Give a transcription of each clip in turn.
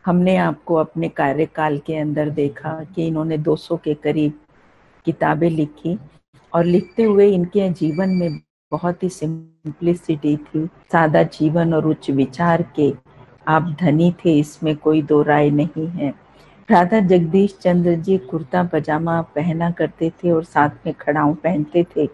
हमने आपको अपने कार्यकाल के अंदर देखा कि इन्होंने 200 के करीब किताबें लिखी और लिखते हुए इनके जीवन में बहुत ही सिंप्लिसिटी थी, सादा जीवन और उच्च विचार के आप धनी थे, इसमें कोई दो राय नहीं है। राधा जगदीश चंद्र जी कुर्ता पजामा पहना करते थे और साथ में खड़ाऊ पहनते थे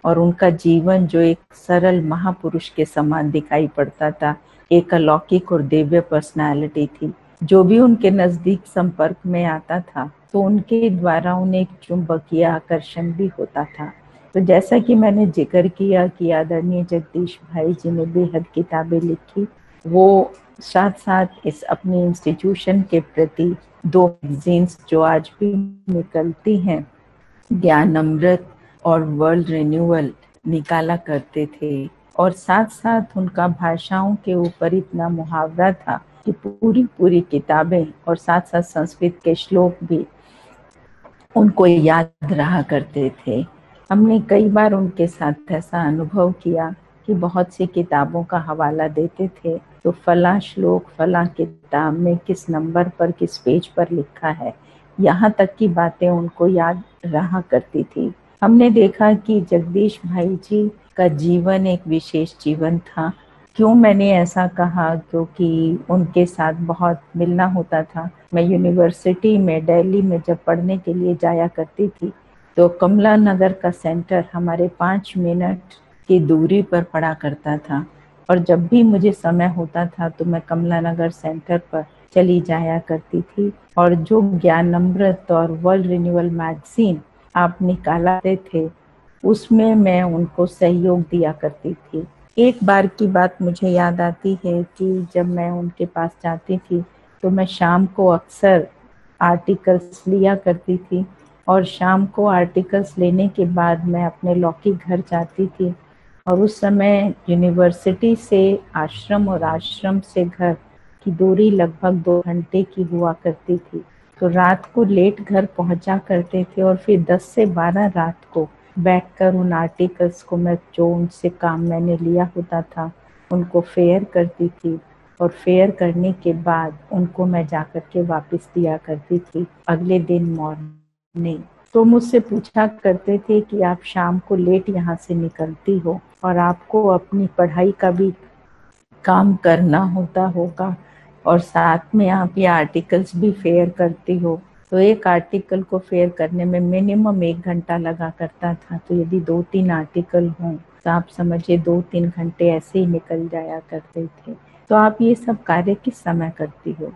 और उनका जीवन जो एक सरल महापुरुष के समान दिखाई पड़ता था, एक अलौकिक और दिव्य पर्सनालिटी थी। जो भी उनके नजदीक संपर्क में आता था तो उनके द्वारा उन्हें एक चुंबकीय आकर्षण भी होता था। तो जैसा कि मैंने जिक्र किया कि आदरणीय जगदीश भाई जी ने बेहद किताबें लिखी, वो साथ साथ इस अपने इंस्टीट्यूशन के प्रति 2 मैगजीन्स जो आज भी निकलती हैं, ज्ञान अमृत और वर्ल्ड रिन्यूअल, निकाला करते थे। और साथ साथ उनका भाषाओं के ऊपर इतना मुहावरा था कि पूरी पूरी किताबें और साथ साथ संस्कृत के श्लोक भी उनको याद रहा करते थे। हमने कई बार उनके साथ ऐसा अनुभव किया कि बहुत सी किताबों का हवाला देते थे तो फला श्लोक फला किताब में किस नंबर पर किस पेज पर लिखा है, यहाँ तक की बातें उनको याद रहा करती थी। हमने देखा कि जगदीश भाई जी का जीवन एक विशेष जीवन था। क्यों मैंने ऐसा कहा? क्योंकि उनके साथ बहुत मिलना होता था। मैं यूनिवर्सिटी में दिल्ली में जब पढ़ने के लिए जाया करती थी तो कमला नगर का सेंटर हमारे 5 मिनट की दूरी पर पड़ा करता था और जब भी मुझे समय होता था तो मैं कमला नगर सेंटर पर चली जाया करती थी और जो ज्ञान अमृत और वर्ल्ड रिन्यूअल मैगजीन आप निकालते थे उसमें मैं उनको सहयोग दिया करती थी। एक बार की बात मुझे याद आती है कि जब मैं उनके पास जाती थी तो मैं शाम को अक्सर आर्टिकल्स लिया करती थी और शाम को आर्टिकल्स लेने के बाद मैं अपने लौकी घर जाती थी और उस समय यूनिवर्सिटी से आश्रम और आश्रम से घर की दूरी लगभग 2 घंटे की हुआ करती थी। तो रात को लेट घर पहुंचा करते थे और फिर 10 से 12 रात को बैठकर उन आर्टिकल्स को मैं जो उनसे काम मैंने लिया होता था उनको फेयर करती थी और फेयर करने के बाद उनको मैं जाकर के वापस दिया करती थी अगले दिन मॉर्निंग। तो मुझसे पूछा करते थे कि आप शाम को लेट यहाँ से निकलती हो और आपको अपनी पढ़ाई का भी काम करना होता होगा और साथ में आप ये आर्टिकल्स भी फेयर करती हो, तो एक आर्टिकल को फेयर करने में मिनिमम 1 घंटा लगा करता था। तो यदि 2-3 आर्टिकल हों तो आप समझिए 2-3 घंटे ऐसे ही निकल जाया करते थे। तो आप ये सब कार्य किस समय करती हो?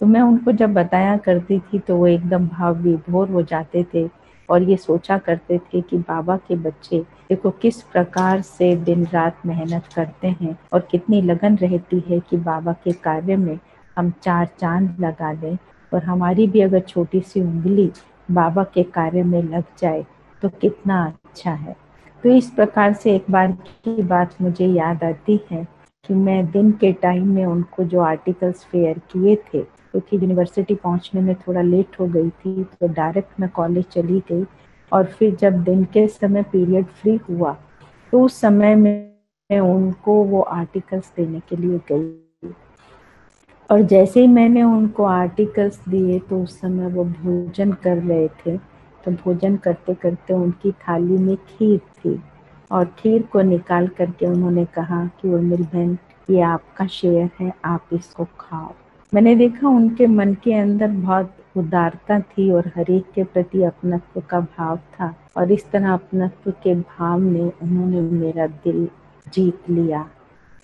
तो मैं उनको जब बताया करती थी तो वो एकदम भाव विभोर हो जाते थे और ये सोचा करते थे कि बाबा के बच्चे देखो किस प्रकार से दिन रात मेहनत करते हैं और कितनी लगन रहती है कि बाबा के कार्य में हम 4 चांद लगा दें और हमारी भी अगर छोटी सी उंगली बाबा के कार्य में लग जाए तो कितना अच्छा है। तो इस प्रकार से एक बार की बात मुझे याद आती है कि मैं दिन के टाइम में उनको जो आर्टिकल्स फेयर किए थे क्योंकि यूनिवर्सिटी पहुंचने में थोड़ा लेट हो गई थी तो डायरेक्ट मैं कॉलेज चली गई और फिर जब दिन के समय पीरियड फ्री हुआ तो उस समय में मैं उनको वो आर्टिकल्स देने के लिए गई और जैसे ही मैंने उनको आर्टिकल्स दिए तो उस समय वो भोजन कर रहे थे। तो भोजन करते करते उनकी थाली में खीर थी और खीर को निकाल करके उन्होंने कहा कि उर्मिल बहन ये आपका शेयर है, आप इसको खाओ। मैंने देखा उनके मन के अंदर बहुत उदारता थी और हर एक के प्रति अपनत्व का भाव था और इस तरह अपनत्व के भाव में उन्होंने मेरा दिल जीत लिया।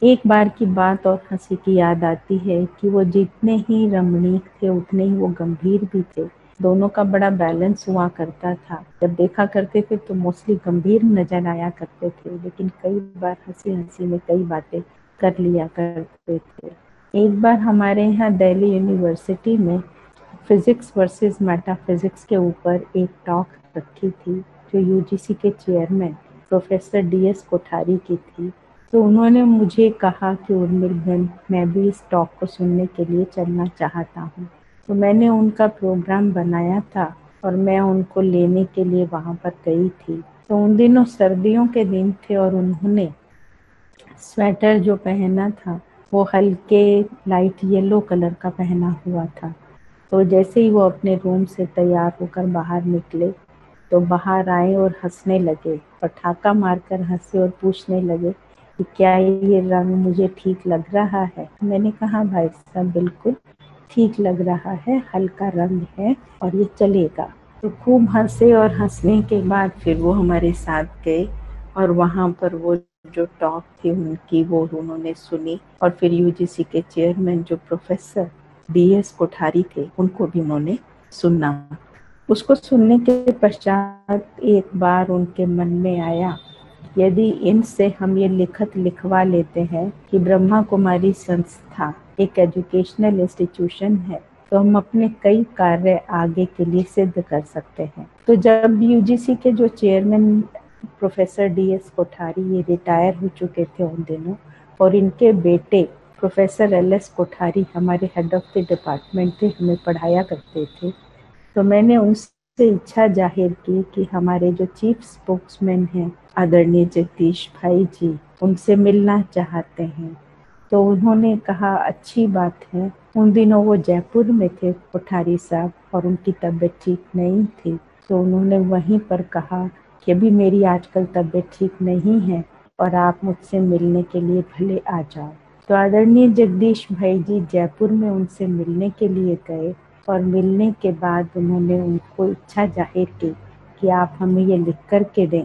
एक बार की बात और हंसी की याद आती है कि वो जितने ही रमणीक थे उतने ही वो गंभीर भी थे। दोनों का बड़ा बैलेंस हुआ करता था। जब देखा करते थे तो मोस्टली गंभीर नजर आया करते थे लेकिन कई बार हंसी हंसी में कई बातें कर लिया करते थे। एक बार हमारे यहाँ दिल्ली यूनिवर्सिटी में फिजिक्स वर्सेस मेटाफिजिक्स के ऊपर एक टॉक रखी थी जो यूजीसी के चेयरमैन प्रोफेसर डीएस कोठारी की थी। तो उन्होंने मुझे कहा कि उर्मिल बहन मैं भी इस टॉक को सुनने के लिए चलना चाहता हूँ। तो मैंने उनका प्रोग्राम बनाया था और मैं उनको लेने के लिए वहाँ पर गई थी। तो उन दिनों सर्दियों के दिन थे और उन्होंने स्वेटर जो पहना था वो हल्के लाइट येलो कलर का पहना हुआ था। तो जैसे ही वो अपने रूम से तैयार होकर बाहर निकले तो बाहर आए और हंसने लगे, पटाखा मारकर हंसे और पूछने लगे कि क्या ये रंग मुझे ठीक लग रहा है। मैंने कहा भाई साहब बिल्कुल ठीक लग रहा है, हल्का रंग है और ये चलेगा। तो खूब हंसे और हंसने के बाद फिर वो हमारे साथ गए और वहाँ पर वो जो टॉक थी उनकी वो उन्होंने सुनी और फिर यूजीसी के चेयरमैन जो प्रोफेसर DS कोठारी थे उनको भी उन्होंने सुना। उसको सुनने के पश्चात एक बार उनके मन में आया, यदि इनसे हम ये लिखत लिखवा लेते हैं कि ब्रह्मा कुमारी संस्था एक एजुकेशनल इंस्टीट्यूशन है तो हम अपने कई कार्य आगे के लिए सिद्ध कर सकते हैं। तो जब यूजीसी के जो चेयरमैन प्रोफेसर DS कोठारी ये रिटायर हो चुके थे उन दिनों, और इनके बेटे प्रोफेसर LS कोठारी हमारे हेड ऑफ द डिपार्टमेंट थे, हमें पढ़ाया करते थे, तो मैंने उनसे इच्छा जाहिर की कि हमारे जो चीफ स्पोक्समैन हैं आदरणीय जगदीश भाई जी उनसे मिलना चाहते हैं। तो उन्होंने कहा अच्छी बात है। उन दिनों वो जयपुर में थे कोठारी साहब और उनकी तबीयत ठीक नहीं थी, तो उन्होंने वहीं पर कहा कि अभी मेरी आजकल तबीयत ठीक नहीं है और आप मुझसे मिलने के लिए भले आ जाओ। तो आदरणीय जगदीश भाई जी जयपुर में उनसे मिलने के लिए गए और मिलने के बाद उन्होंने उनको इच्छा जाहिर की कि आप हमें ये लिख कर के दें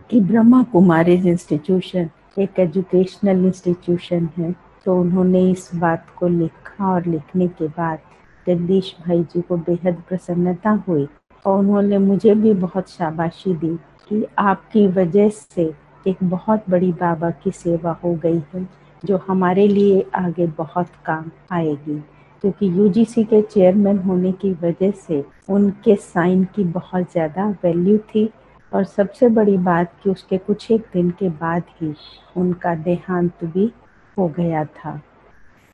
कि ब्रह्मा कुमारीज इंस्टीट्यूशन एक एजुकेशनल इंस्टीट्यूशन है। तो उन्होंने इस बात को लिखा और लिखने के बाद जगदीश भाई जी को बेहद प्रसन्नता हुई और उन्होंने मुझे भी बहुत शाबाशी दी कि आपकी वजह से एक बहुत बड़ी बाबा की सेवा हो गई है जो हमारे लिए आगे बहुत काम आएगी, क्योंकि यूजीसी के चेयरमैन होने की वजह से उनके साइन की बहुत ज़्यादा वैल्यू थी। और सबसे बड़ी बात कि उसके कुछ एक दिन के बाद ही उनका देहांत भी हो गया था।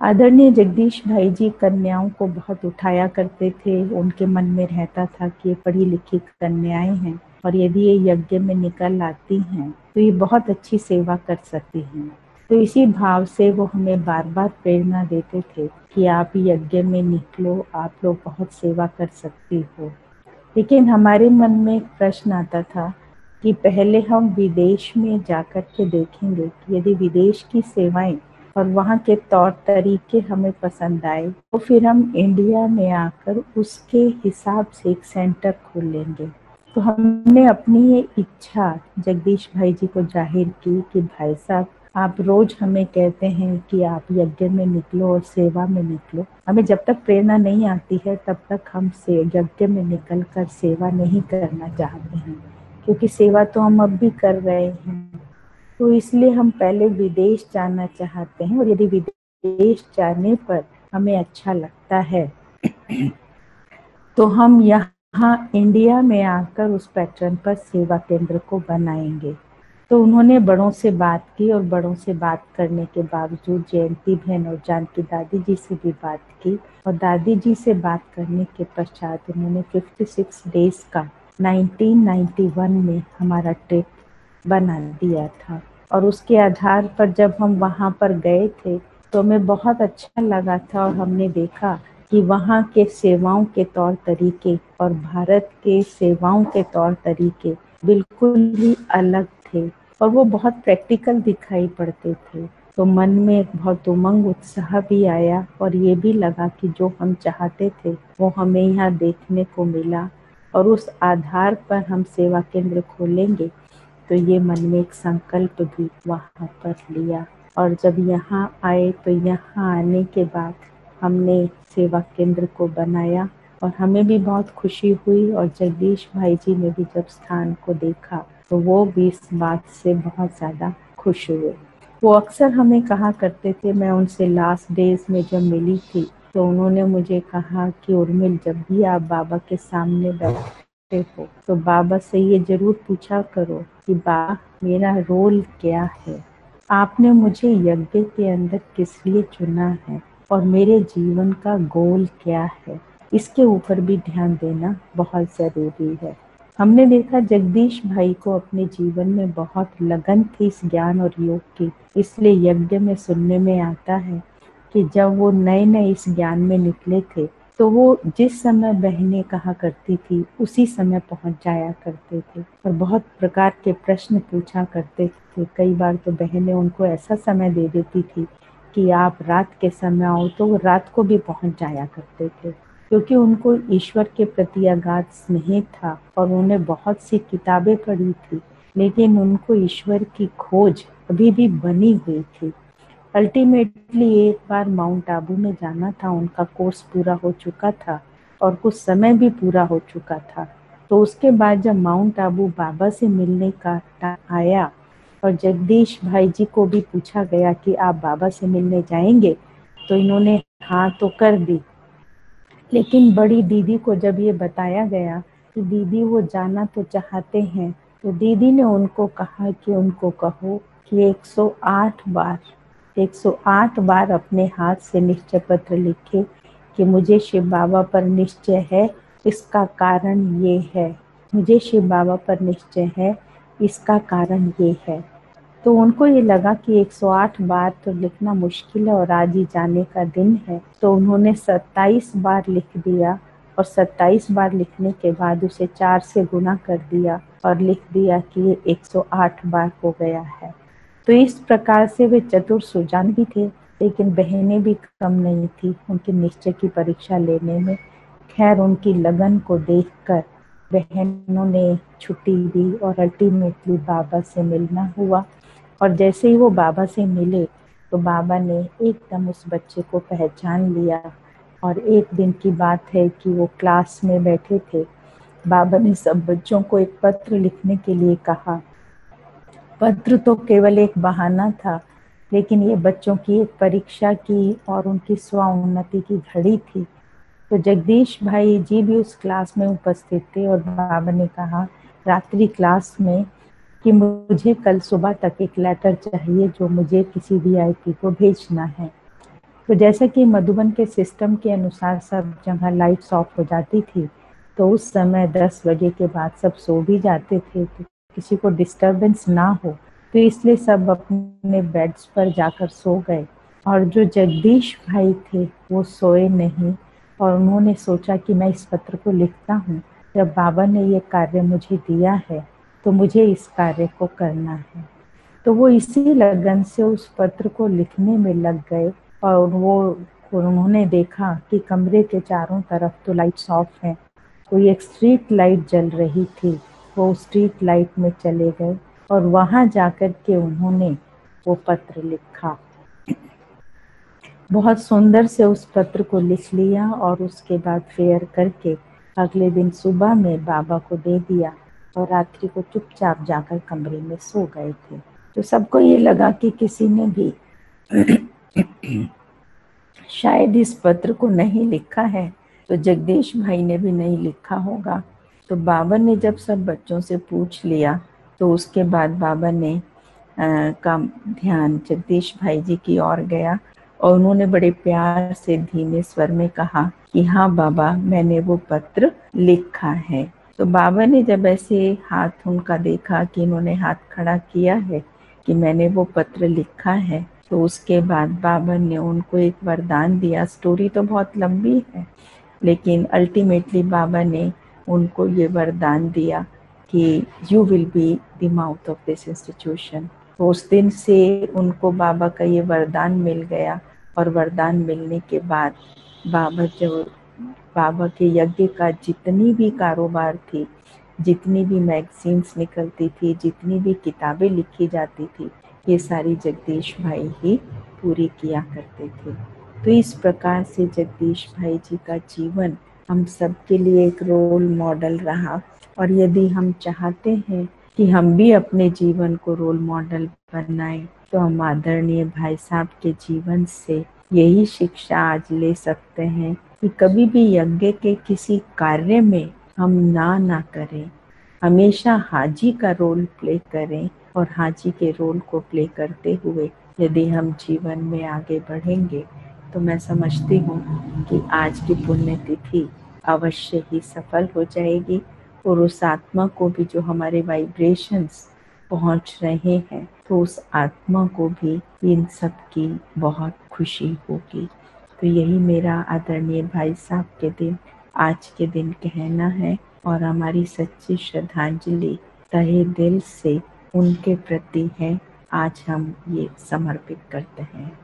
आदरणीय जगदीश भाई जी कन्याओं को बहुत उठाया करते थे। उनके मन में रहता था कि ये पढ़ी लिखी कन्याएं हैं और यदि ये यज्ञ में निकल आती हैं तो ये बहुत अच्छी सेवा कर सकती हैं। तो इसी भाव से वो हमें बार बार प्रेरणा देते थे कि आप यज्ञ में निकलो, आप लोग बहुत सेवा कर सकती हो। लेकिन हमारे मन में एक प्रश्न आता था कि पहले हम विदेश में जाकर के देखेंगे कि यदि विदेश की सेवाएं और वहाँ के तौर तरीके हमें पसंद आए तो फिर हम इंडिया में आकर उसके हिसाब से एक सेंटर खोल लेंगे। तो हमने अपनी ये इच्छा जगदीश भाई जी को जाहिर की कि भाई साहब आप रोज हमें कहते हैं कि आप यज्ञ में निकलो और सेवा में निकलो, हमें जब तक प्रेरणा नहीं आती है तब तक हम से यज्ञ में निकल कर सेवा नहीं करना चाहते हैं, क्योंकि सेवा तो हम अब भी कर रहे हैं। तो इसलिए हम पहले विदेश जाना चाहते हैं और यदि विदेश जाने पर हमें अच्छा लगता है तो हम यहाँ इंडिया में आकर उस पैटर्न पर सेवा केंद्र को बनाएंगे। तो उन्होंने बड़ों से बात की और बड़ों से बात करने के बावजूद जयंती बहन और जानकी दादी जी से भी बात की और दादी जी से बात करने के पश्चात उन्होंने 56 डेज का 1991 में हमारा ट्रिप बना दिया था। और उसके आधार पर जब हम वहाँ पर गए थे तो हमें बहुत अच्छा लगा था और हमने देखा कि वहाँ के सेवाओं के तौर तरीके और भारत के सेवाओं के तौर तरीके बिल्कुल ही अलग थे और वो बहुत प्रैक्टिकल दिखाई पड़ते थे। तो मन में एक बहुत उमंग उत्साह भी आया और ये भी लगा कि जो हम चाहते थे वो हमें यहाँ देखने को मिला और उस आधार पर हम सेवा केंद्र खोलेंगे। तो ये मन में एक संकल्प भी वहाँ पर लिया और जब यहाँ आए तो यहाँ आने के बाद हमने सेवा केंद्र को बनाया और हमें भी बहुत खुशी हुई और जगदीश भाई जी ने भी जब स्थान को देखा तो वो भी इस बात से बहुत ज़्यादा खुश हुए। वो अक्सर हमें कहा करते थे, मैं उनसे लास्ट डेज में जब मिली थी तो उन्होंने मुझे कहा कि उर्मिल जब भी आप बाबा के सामने बैठते हो तो बाबा से ये जरूर पूछा करो कि बाबा मेरा रोल क्या है, आपने मुझे यज्ञ के अंदर किस लिए चुना है और मेरे जीवन का गोल क्या है, इसके ऊपर भी ध्यान देना बहुत ज़रूरी है। हमने देखा जगदीश भाई को अपने जीवन में बहुत लगन थी इस ज्ञान और योग की। इसलिए यज्ञ में सुनने में आता है कि जब वो नए नए इस ज्ञान में निकले थे तो वो जिस समय बहनें कहा करती थी उसी समय पहुंच जाया करते थे और बहुत प्रकार के प्रश्न पूछा करते थे। कई बार तो बहनें उनको ऐसा समय दे देती थी कि आप रात के समय आओ, तो वो रात को भी पहुंच जाया करते थे, क्योंकि उनको ईश्वर के प्रति अगाध स्नेह था और उन्होंने बहुत सी किताबें पढ़ी थी, लेकिन उनको ईश्वर की खोज अभी भी बनी हुई थी। अल्टीमेटली एक बार माउंट आबू में जाना था, उनका कोर्स पूरा हो चुका था और कुछ समय भी पूरा हो चुका था। तो उसके बाद जब माउंट आबू बाबा से मिलने का आया और जगदीश भाई जी को भी पूछा गया कि आप बाबा से मिलने जाएंगे, तो इन्होंने हाँ तो कर दी। लेकिन बड़ी दीदी को जब ये बताया गया कि दीदी वो जाना तो चाहते हैं, तो दीदी ने उनको कहा कि उनको कहो कि 108 बार अपने हाथ से निश्चय पत्र लिखे कि मुझे शिव बाबा पर निश्चय है, इसका कारण ये है, मुझे शिव बाबा पर निश्चय है, इसका कारण ये है। तो उनको ये लगा कि 108 बार तो लिखना मुश्किल है और आज ही जाने का दिन है, तो उन्होंने 27 बार लिख दिया और 27 बार लिखने के बाद उसे 4 से गुना कर दिया और लिख दिया कि ये 108 बार हो गया है। तो इस प्रकार से वे चतुर सुजान भी थे, लेकिन बहनें भी कम नहीं थी उनके निश्चय की परीक्षा लेने में। खैर, उनकी लगन को देखकर बहनों ने छुट्टी दी और अल्टीमेटली बाबा से मिलना हुआ। और जैसे ही वो बाबा से मिले तो बाबा ने एकदम उस बच्चे को पहचान लिया। और एक दिन की बात है कि वो क्लास में बैठे थे, बाबा ने सब बच्चों को एक पत्र लिखने के लिए कहा। पत्र तो केवल एक बहाना था, लेकिन ये बच्चों की एक परीक्षा की और उनकी स्वोन्नति की घड़ी थी। तो जगदीश भाई जी भी उस क्लास में उपस्थित थे और बाबा ने कहा रात्रि क्लास में कि मुझे कल सुबह तक एक लेटर चाहिए जो मुझे किसी वीआईपी को भेजना है। तो जैसे कि मधुबन के सिस्टम के अनुसार सब जगह लाइट्स ऑफ हो जाती थी, तो उस समय 10 बजे के बाद सब सो भी जाते थे, तो किसी को डिस्टरबेंस ना हो, तो इसलिए सब अपने बेड्स पर जाकर सो गए। और जो जगदीश भाई थे वो सोए नहीं और उन्होंने सोचा कि मैं इस पत्र को लिखता हूँ, जब बाबा ने ये कार्य मुझे दिया है तो मुझे इस कार्य को करना है। तो वो इसी लगन से उस पत्र को लिखने में लग गए और उन्होंने देखा कि कमरे के चारों तरफ तो लाइट्स ऑफ हैं, कोई एक स्ट्रीट लाइट जल रही थी। वो स्ट्रीट लाइट में चले गए और वहां जाकर के उन्होंने वो पत्र लिखा। बहुत सुंदर से उस पत्र को लिख लिया और उसके बाद फेयर करके अगले दिन सुबह में बाबा को दे दिया और रात्रि को चुपचाप जाकर कमरे में सो गए थे। तो सबको ये लगा कि किसी ने भी शायद इस पत्र को नहीं लिखा है, तो जगदीश भाई ने भी नहीं लिखा होगा। तो बाबा ने जब सब बच्चों से पूछ लिया तो उसके बाद बाबा ने का ध्यान जगदीश भाई जी की ओर गया और उन्होंने बड़े प्यार से धीमे स्वर में कहा कि हाँ बाबा, मैंने वो पत्र लिखा है। तो बाबा ने जब ऐसे हाथ उनका देखा कि इन्होंने हाथ खड़ा किया है कि मैंने वो पत्र लिखा है, तो उसके बाद बाबा ने उनको एक वरदान दिया। स्टोरी तो बहुत लंबी है, लेकिन अल्टीमेटली बाबा ने उनको ये वरदान दिया कि you will be the mouth of this institution. तो उस दिन से उनको बाबा का ये वरदान मिल गया और वरदान मिलने के बाद बाबा के यज्ञ का जितनी भी कारोबार थी, जितनी भी मैगजीन्स निकलती थी, जितनी भी किताबें लिखी जाती थी, ये सारी जगदीश भाई ही पूरी किया करते थे। तो इस प्रकार से जगदीश भाई जी का जीवन हम सब के लिए एक रोल मॉडल रहा। और यदि हम चाहते हैं कि हम भी अपने जीवन को रोल मॉडल बनाएं, तो हम आदरणीय भाई साहब के जीवन से यही शिक्षा आज ले सकते हैं कि कभी भी यज्ञ के किसी कार्य में हम ना करें, हमेशा हाजी का रोल प्ले करें और हाजी के रोल को प्ले करते हुए यदि हम जीवन में आगे बढ़ेंगे, तो मैं समझती हूँ कि आज की पुण्यतिथि अवश्य ही सफल हो जाएगी और उस आत्मा को भी जो हमारे वाइब्रेशंस पहुंच रहे हैं, तो उस आत्मा को भी इन सब की बहुत खुशी होगी। तो यही मेरा आदरणीय भाई साहब के दिन, आज के दिन कहना है, और हमारी सच्ची श्रद्धांजलि तहे दिल से उनके प्रति है। आज हम ये समर्पित करते हैं।